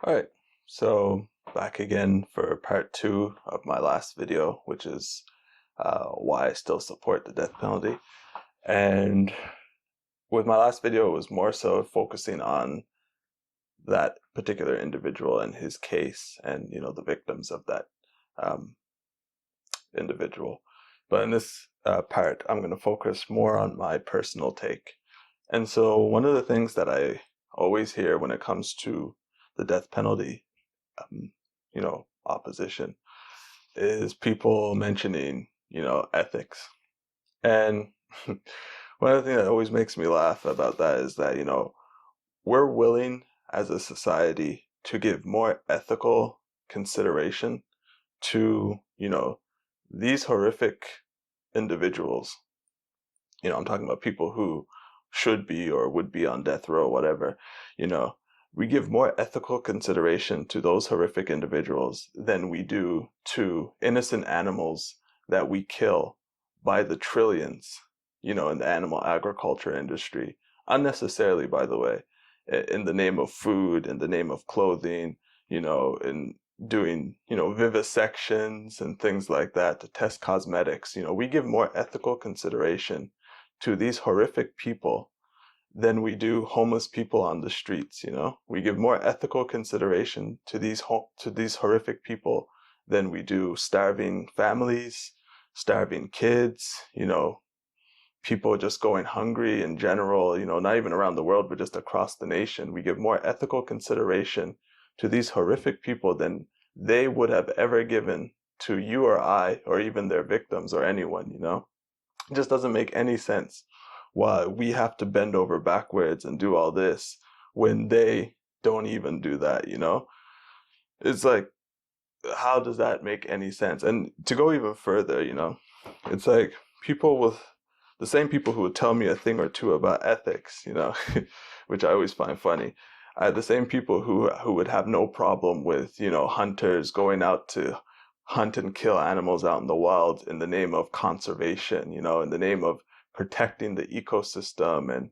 All right, so back again for part two of my last video, which is why I still support the death penalty. And with my last video, it was more so focusing on that particular individual and his case and, the victims of that um, individual. But in this part, I'm going to focus more on my personal take. And so one of the things that I always hear when it comes to the death penalty, um, opposition is people mentioning, ethics. And one of the things that always makes me laugh about that is that, we're willing as a society to give more ethical consideration to, these horrific individuals. I'm talking about people who should be or would be on death row, whatever, you know, we give more ethical consideration to those horrific individuals than we do to innocent animals that we kill by the trillions, in the animal agriculture industry, unnecessarily, by the way, in the name of food, in the name of clothing, in doing, vivisections and things like that to test cosmetics. We give more ethical consideration to these horrific people than we do homeless people on the streets. We give more ethical consideration to these horrific people than we do starving families, starving kids, people just going hungry in general, not even around the world, but just across the nation. We give more ethical consideration to these horrific people than they would have ever given to you or I, or even their victims or anyone. It just doesn't make any sense why we have to bend over backwards and do all this when they don't even do that. It's like, how does that make any sense? And to go even further, it's like people with the same people who would tell me a thing or two about ethics, which I always find funny. The same people who would have no problem with, hunters going out to hunt and kill animals out in the wild in the name of conservation, in the name of protecting the ecosystem and,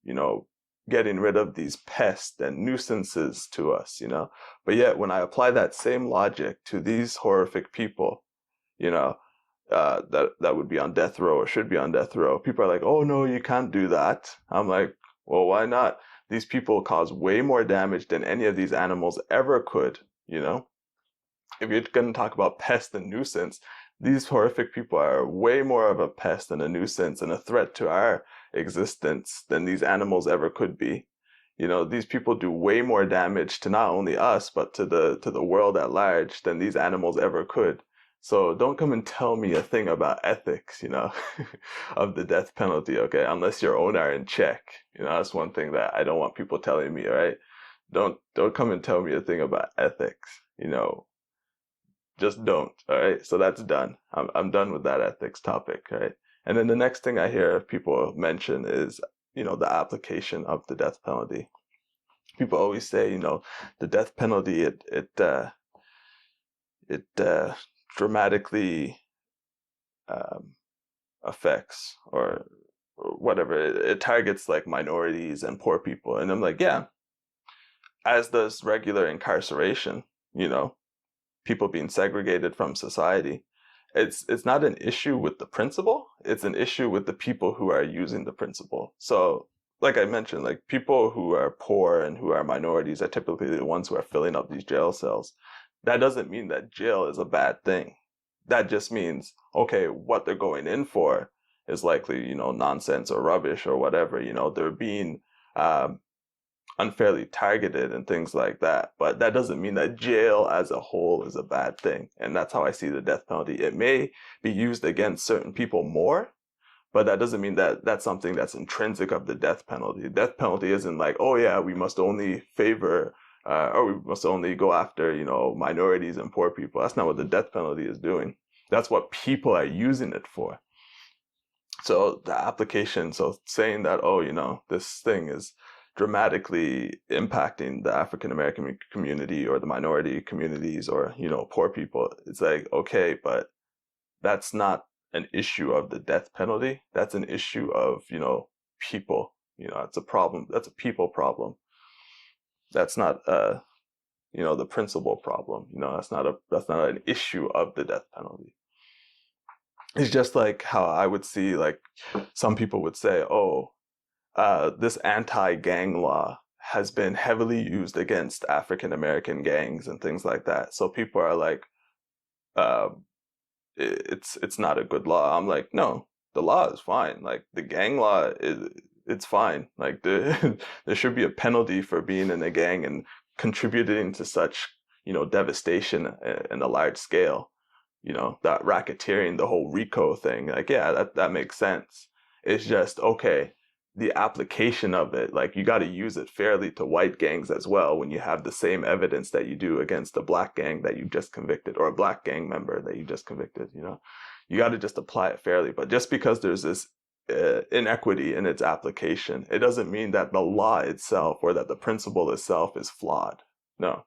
you know, getting rid of these pests and nuisances to us. But yet, when I apply that same logic to these horrific people, you know, that would be on death row or should be on death row, people are like, "Oh no, you can't do that." I'm like, "Well, why not? These people cause way more damage than any of these animals ever could." If you're going to talk about pest and nuisance, these horrific people are way more of a pest and a nuisance and a threat to our existence than these animals ever could be. These people do way more damage to not only us, but to the world at large than these animals ever could. So don't come and tell me a thing about ethics, of the death penalty, okay? Unless your own are in check. That's one thing that I don't want people telling me, all right? Don't come and tell me a thing about ethics, just don't. All right. So that's done. I'm done with that ethics topic. Right. And then the next thing I hear people mention is, the application of the death penalty. People always say, the death penalty, it dramatically um, affects or whatever. It targets like minorities and poor people. And I'm like, yeah, as does regular incarceration, you know, people being segregated from society. It's not an issue with the principle, it's an issue with the people who are using the principle. So like I mentioned, like people who are poor and who are minorities are typically the ones who are filling up these jail cells. That doesn't mean that jail is a bad thing. That just means, okay, what they're going in for is likely, nonsense or rubbish or whatever. They're being um, unfairly targeted and things like that. But that doesn't mean that jail as a whole is a bad thing. And that's how I see the death penalty. It may be used against certain people more, but that doesn't mean that that's something that's intrinsic of the death penalty. The death penalty isn't like, oh yeah, we must only favor or we must only go after, minorities and poor people. That's not what the death penalty is doing. That's what people are using it for. So the application, so saying that, oh, this thing is dramatically impacting the African American community or the minority communities or, poor people, it's like, okay, but that's not an issue of the death penalty. That's an issue of, people. It's a problem. That's a people problem. that's not the principal problem. That's not an issue of the death penalty. It's just like how I would see, like, some people would say, oh, this anti-gang law has been heavily used against African American gangs and things like that. So people are like, uh, it's not a good law. I'm like, no, the law is fine. Like, the gang law it's fine. Like, there should be a penalty for being in a gang and contributing to such devastation in a large scale. That racketeering, the whole RICO thing. Like, yeah, that makes sense. It's just, okay, the application of it, like, you got to use it fairly to white gangs as well when you have the same evidence that you do against a black gang that you just convicted, or a black gang member that you just convicted. You got to just apply it fairly. But just because there's this inequity in its application, it doesn't mean that the law itself or that the principle itself is flawed. No.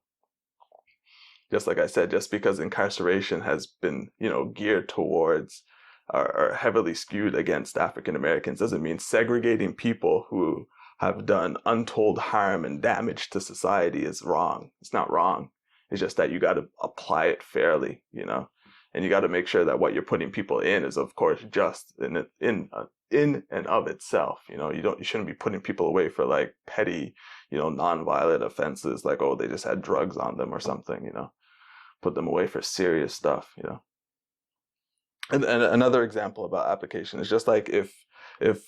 Just like I said, just because incarceration has been, geared towards or heavily skewed against African Americans doesn't mean segregating people who have done untold harm and damage to society is wrong. It's not wrong. It's just that you got to apply it fairly, and you got to make sure that what you're putting people in is, of course, just in and of itself. You shouldn't be putting people away for like petty, non-violent offenses, like, oh, they just had drugs on them or something. Put them away for serious stuff. And another example about application is just like if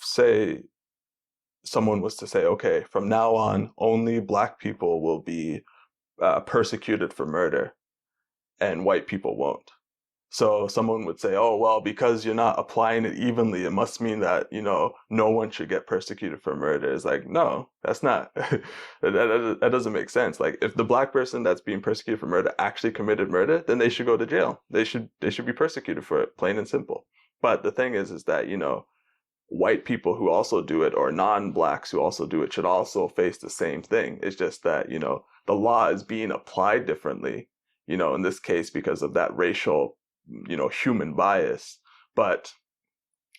say someone was to say, okay, from now on, only black people will be persecuted for murder and white people won't. So someone would say, oh, well, because you're not applying it evenly, it must mean that, no one should get persecuted for murder. It's like, no, that's not, that doesn't make sense. Like, if the black person that's being persecuted for murder actually committed murder, then they should go to jail. They should be persecuted for it, plain and simple. But the thing is that, white people who also do it, or non-blacks who also do it, should also face the same thing. It's just that, the law is being applied differently, in this case, because of that racial, human bias, but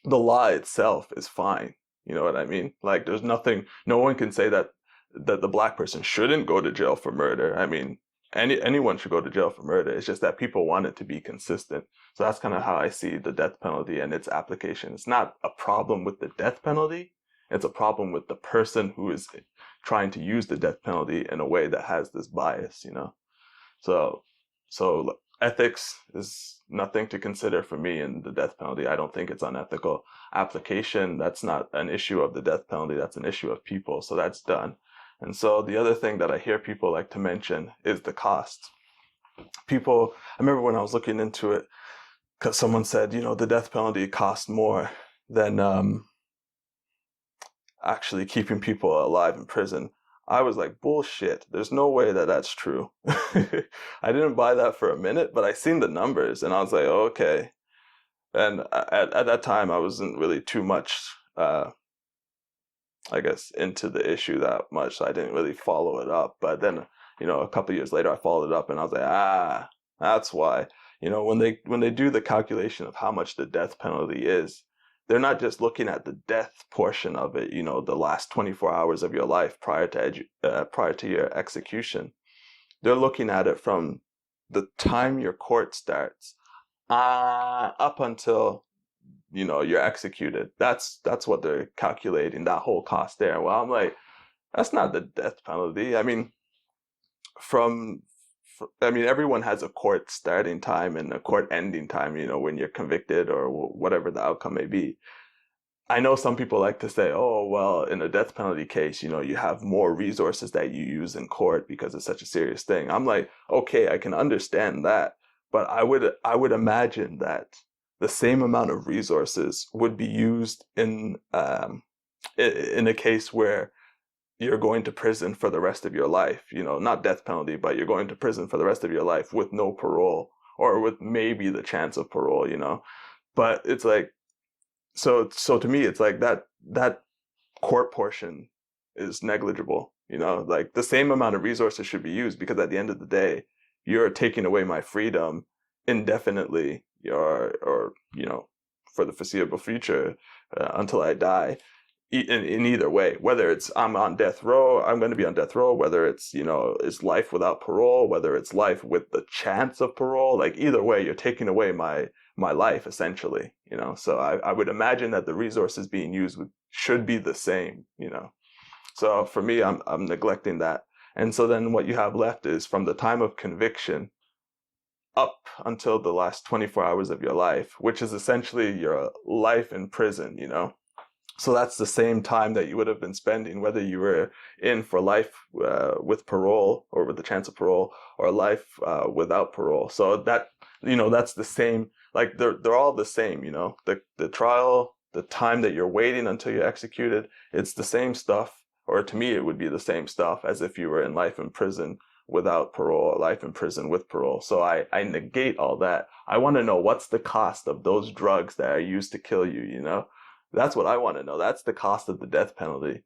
the law itself is fine. You know what I mean? Like, there's nothing, no one can say that the black person shouldn't go to jail for murder. I mean, anyone should go to jail for murder. It's just that people want it to be consistent. So that's kind of how I see the death penalty and its application. It's not a problem with the death penalty. It's a problem with the person who is trying to use the death penalty in a way that has this bias, So ethics is nothing to consider for me in the death penalty. I don't think it's unethical. Application, that's not an issue of the death penalty. That's an issue of people. So that's done. And so the other thing that I hear people like to mention is the cost. I remember when I was looking into it, because someone said, the death penalty costs more than actually keeping people alive in prison. I was like, bullshit. There's no way that that's true. I didn't buy that for a minute, but I seen the numbers and I was like, okay. And at that time, I wasn't really too much, I guess, into the issue that much. So I didn't really follow it up. But then, a couple of years later, I followed it up and I was like, that's why. When they do the calculation of how much the death penalty is, they're not just looking at the death portion of it, the last 24 hours of your life prior to your execution. They're looking at it from the time your court starts up until, you're executed. That's what they're calculating, that whole cost there. Well, I'm like, that's not the death penalty. I mean, everyone has a court starting time and a court ending time, when you're convicted or whatever the outcome may be. I know some people like to say, oh, well, in a death penalty case, you have more resources that you use in court because it's such a serious thing. I'm like, okay, I can understand that. But I would imagine that the same amount of resources would be used in a case where you're going to prison for the rest of your life, not death penalty, but you're going to prison for the rest of your life with no parole, or with maybe the chance of parole, but it's like, so to me, it's like that court portion is negligible, like the same amount of resources should be used, because at the end of the day, you're taking away my freedom indefinitely, or for the foreseeable future, until I die. in either way, whether it's I'm on death row, I'm going to be on death row, whether it's, it's life without parole, whether it's life with the chance of parole, like either way, you're taking away my life essentially, so I would imagine that the resources being used should be the same, so for me, I'm neglecting that. And so then what you have left is from the time of conviction up until the last 24 hours of your life, which is essentially your life in prison, So that's the same time that you would have been spending, whether you were in for life with parole or with the chance of parole, or life without parole. So that, that's the same, like they're all the same, the trial, the time that you're waiting until you're executed, it's the same stuff, or to me, it would be the same stuff as if you were in life in prison without parole, or life in prison with parole. So I negate all that. I want to know what's the cost of those drugs that are used to kill you, That's what I want to know. That's the cost of the death penalty.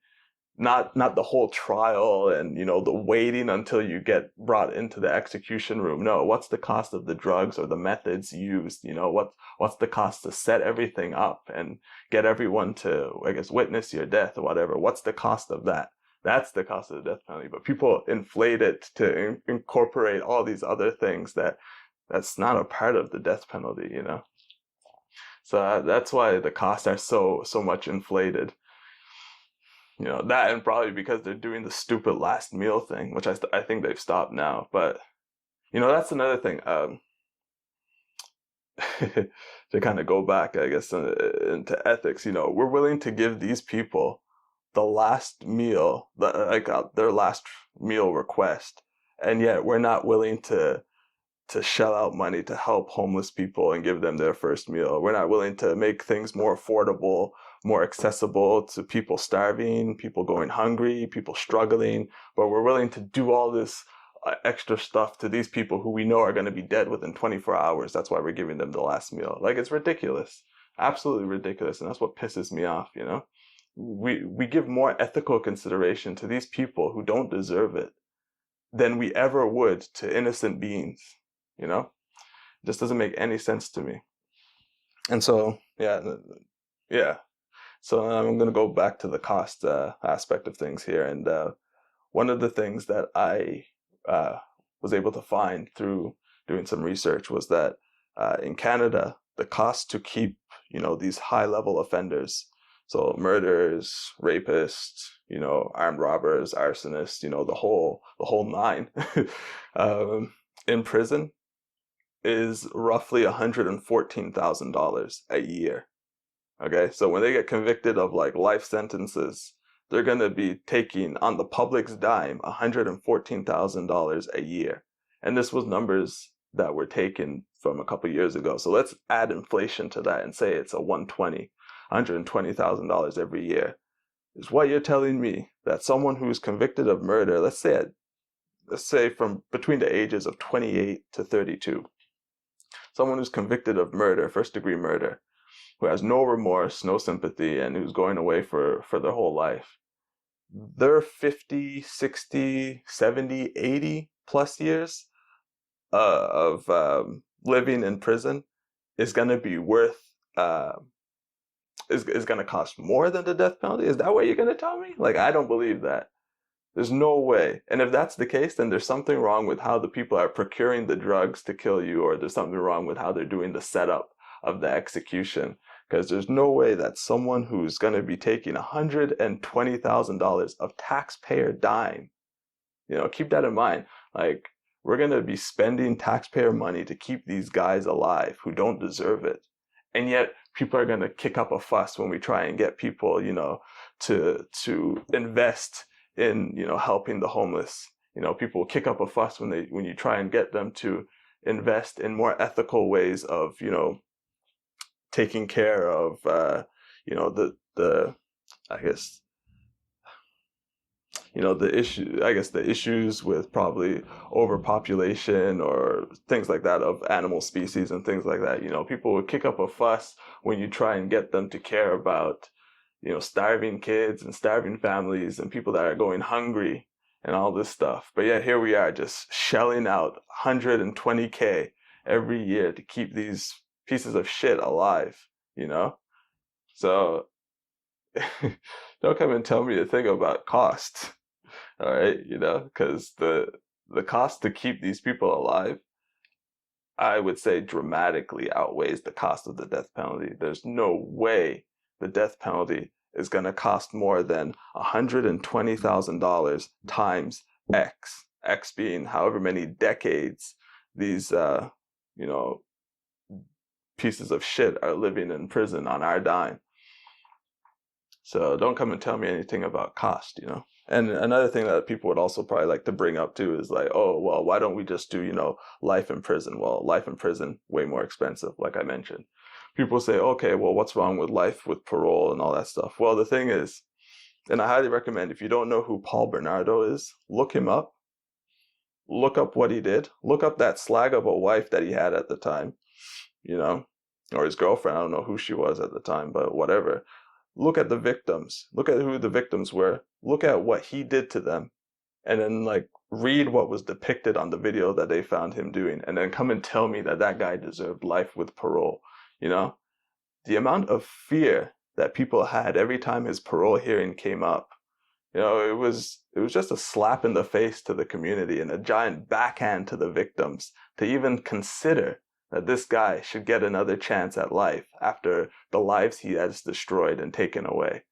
Not the whole trial and, the waiting until you get brought into the execution room. No, what's the cost of the drugs or the methods used? What's the cost to set everything up and get everyone to, I guess, witness your death or whatever? What's the cost of that? That's the cost of the death penalty. But people inflate it to incorporate all these other things that's not a part of the death penalty, So that's why the costs are so much inflated. That, and probably because they're doing the stupid last meal thing, which I think they've stopped now. But, that's another thing. To kind of go back, I guess, into ethics, we're willing to give these people the last meal, their last meal request. And yet we're not willing to shell out money to help homeless people and give them their first meal. We're not willing to make things more affordable, more accessible to people starving, people going hungry, people struggling, but we're willing to do all this extra stuff to these people who we know are going to be dead within 24 hours. That's why we're giving them the last meal. Like, it's ridiculous. Absolutely ridiculous. And that's what pisses me off, We give more ethical consideration to these people who don't deserve it than we ever would to innocent beings. It just doesn't make any sense to me. And so, yeah. So I'm going to go back to the cost aspect of things here. And one of the things that I was able to find through doing some research was that in Canada, the cost to keep, these high-level offenders, so murderers, rapists, armed robbers, arsonists, the whole nine, in prison, is roughly $114,000 a year. Okay, so when they get convicted of like life sentences, they're going to be taking on the public's dime $114,000 a year. And this was numbers that were taken from a couple years ago. So let's add inflation to that and say it's $120,000 every year. Is what you're telling me that someone who's convicted of murder, let's say from between the ages of 28 to 32, someone who's convicted of murder, first degree murder, who has no remorse, no sympathy, and who's going away for their whole life, their 50, 60, 70, 80 plus years of living in prison is going to be worth, is going to cost more than the death penalty? Is that what you're going to tell me? Like, I don't believe that. There's no way. And if that's the case, then there's something wrong with how the people are procuring the drugs to kill you, or there's something wrong with how they're doing the setup of the execution. Because there's no way that someone who's going to be taking $120,000 of taxpayer dime, keep that in mind. Like, we're going to be spending taxpayer money to keep these guys alive who don't deserve it. And yet people are going to kick up a fuss when we try and get people, to invest in, helping the homeless. People kick up a fuss when you try and get them to invest in more ethical ways of, taking care of, the I guess, the issues with probably overpopulation or things like that of animal species and things like that. People would kick up a fuss when you try and get them to care about, starving kids and starving families and people that are going hungry and all this stuff. But yet here we are just shelling out $120K every year to keep these pieces of shit alive, So don't come and tell me a thing about cost. All right, because the cost to keep these people alive, I would say, dramatically outweighs the cost of the death penalty. There's no way the death penalty is going to cost more than $120,000 times X. X being however many decades these, pieces of shit are living in prison on our dime. So don't come and tell me anything about cost. And another thing that people would also probably like to bring up too is like, oh, well, why don't we just do, life in prison? Well, life in prison, way more expensive, like I mentioned. People say, okay, well, what's wrong with life with parole and all that stuff? Well, the thing is, and I highly recommend, if you don't know who Paul Bernardo is, look him up. Look up what he did. Look up that slag of a wife that he had at the time, or his girlfriend. I don't know who she was at the time, but whatever. Look at the victims. Look at who the victims were. Look at what he did to them. And then read what was depicted on the video that they found him doing. And then come and tell me that that guy deserved life with parole. The amount of fear that people had every time his parole hearing came up, it was just a slap in the face to the community and a giant backhand to the victims to even consider that this guy should get another chance at life after the lives he has destroyed and taken away.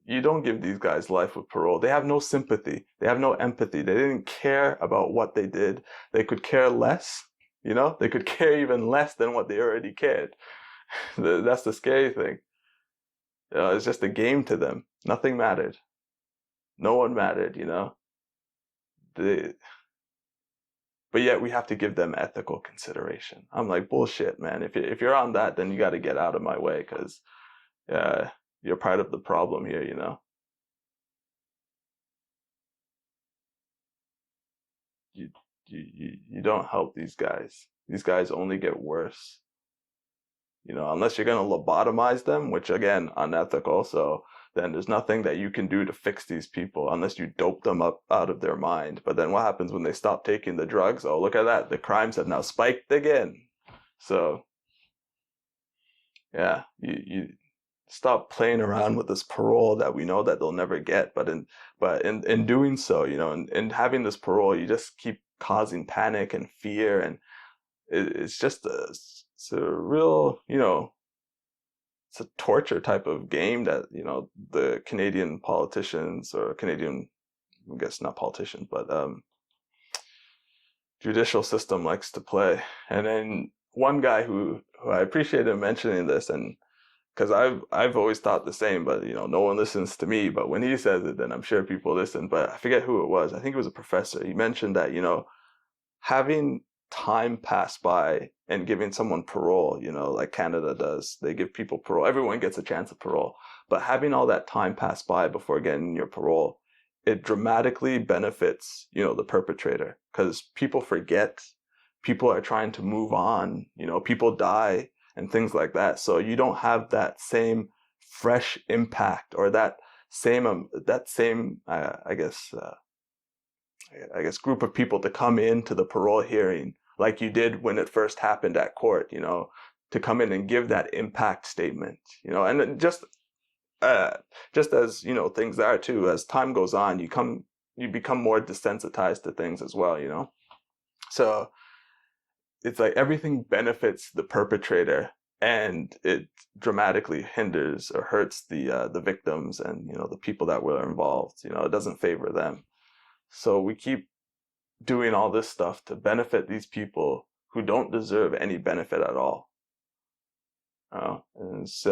You don't give these guys life with parole. They have no sympathy. They have no empathy. They didn't care about what they did. They could care less. They could care even less than what they already cared. That's the scary thing. It's just a game to them. Nothing mattered. No one mattered, But yet we have to give them ethical consideration. I'm like, bullshit, man. If you're on that, then you got to get out of my way, because you're part of the problem here, You don't help these guys. These guys only get worse. Unless you're going to lobotomize them, which again, unethical. So then there's nothing that you can do to fix these people unless you dope them up out of their mind. But then what happens when they stop taking the drugs? Oh, look at that. The crimes have now spiked again. So yeah, you stop playing around with this parole that we know that they'll never get. But in doing so, in having this parole, you just keep causing panic and fear, and it's just it's a real, it's a torture type of game that, the Canadian politicians, or Canadian, I guess not politicians, but judicial system likes to play. And then one guy who I appreciate him mentioning this, and because I've always thought the same, but no one listens to me. But when he says it, then I'm sure people listen. But I forget who it was. I think it was a professor. He mentioned that having time pass by and giving someone parole, like Canada does, they give people parole. Everyone gets a chance at parole. But having all that time pass by before getting your parole, it dramatically benefits, the perpetrator, because people forget, people are trying to move on, people die and things like that. So you don't have that same fresh impact, or that same I guess group of people to come into the parole hearing like you did when it first happened at court, to come in and give that impact statement, and just as, things are too, as time goes on, you become more desensitized to things as well, So it's like everything benefits the perpetrator, and it dramatically hinders or hurts the victims and, the people that were involved. It doesn't favor them. So we keep doing all this stuff to benefit these people who don't deserve any benefit at all. And it's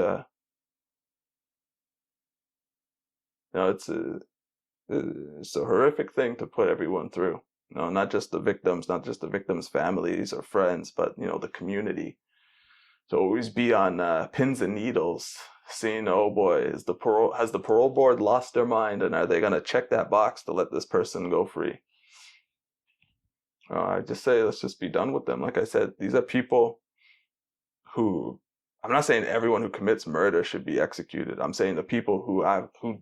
it's a horrific thing to put everyone through. Not just the victims, not just the victims' families or friends, but the community. So always be on pins and needles, seeing, oh boy, has the parole board lost their mind, and are they going to check that box to let this person go free? I just say, let's just be done with them. Like I said, these are people who, I'm not saying everyone who commits murder should be executed. I'm saying the people who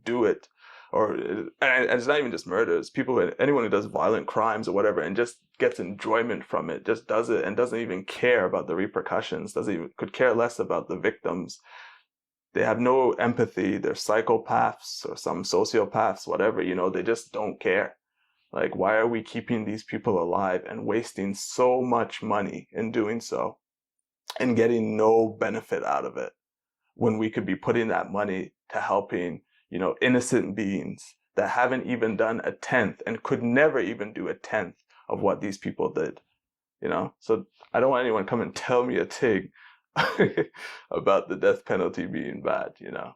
do it, and it's not even just murder. It's anyone who does violent crimes or whatever and just gets enjoyment from it, just does it and doesn't even care about the repercussions, could care less about the victims. They have no empathy. They're psychopaths or some sociopaths, whatever, you know, they just don't care. Like, why are we keeping these people alive and wasting so much money in doing so and getting no benefit out of it when we could be putting that money to helping, you know, innocent beings that haven't even done a tenth and could never even do a tenth of what these people did, you know? So I don't want anyone to come and tell me a thing about the death penalty being bad, you know?